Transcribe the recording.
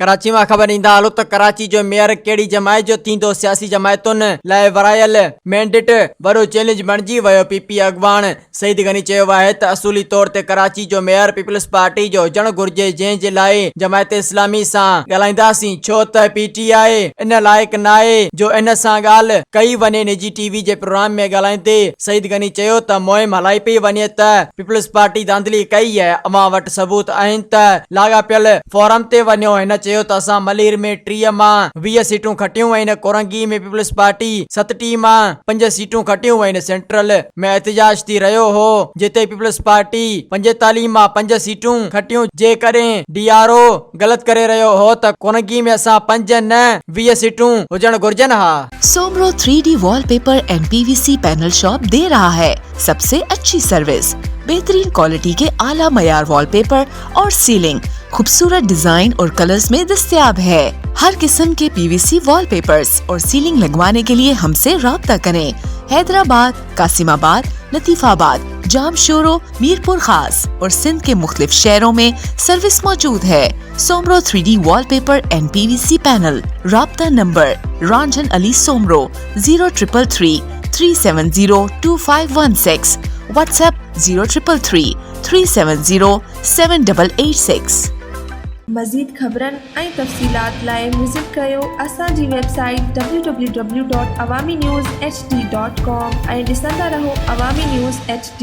कराची में खबर ईंदा हलो त कराची जो मेयर कहिड़ी जमायत जो थींदो। सियासी जमायतुनि लाइ वरायल मैंडेट वॾो चैलेंज बणिजी वियो। पीपी अॻवान सईद गनी चयो आहे त असुली तौर ते कराची जो मेयर पीपल्स पार्टी जो हुजणु घुर्जे, जंहिं जे लाइ जमायत इस्लामी सां ॻाल्हाईंदासीं, छो त पीटीआई इन लाइक़ नाहे जो इन सां ॻाल्हि कई वञे। निजी टीवी जे प्रोग्राम में ॻाल्हाईंदे सईद गनी चयो त मुहिम हलाई पई वञे त पीपल्स पार्टी धांधली कई आहे। अवां वटि सबूत आहिनि त लाॻापियल फोरम ते वञो। हिन चयो त असां मलीर में 30 मां 20 सीटूं खटियूं आहिनि। कोरंगी में पीपल्स पार्टी 37 मां 5 सीटूं खटियूं आहिनि। सेंट्रल में एहतजाज थी रहियो हो जिते पीपल्स पार्टी 45 मां 5 सीटूं खटियूं। जेकॾहिं डीआरओ ग़लति करे रहियो हो त कोरंगी में असां 5 न 20 सीटूं हुजण घुर्जनि हा। Soomro 3D wallpaper and PVC panel shop दे रहा है सबसे अच्छी सर्विस, बेहतरीन क्वालिटी के आला मयार वॉलपेपर और सीलिंग खूबसूरत डिजाइन और कलर्स में दस्तयाब है। हर किस्म के पीवीसी वॉलपेपर्स और सीलिंग लगवाने के लिए हमसे राब्ता करें। हैदराबाद, कासिमाबाद, लतीफाबाद, जामशोरो, मीरपुर खास और सिंध के मुख्तलिफ शहरों में सर्विस मौजूद है। Soomro 3D wallpaper and PVC panel. राब्ता नंबर रंजन अली सोमरो 0333 370 2516। व्हाट्सएप 0333 370 7886। मज़ीद ख़बरनि ऐं तफ़सीलात लाइ विज़िट कयो असांजी वेबसाइट www.awamiNewsHD.com ऐं ॾिसंदा रहो अवामी न्यूज़ HD।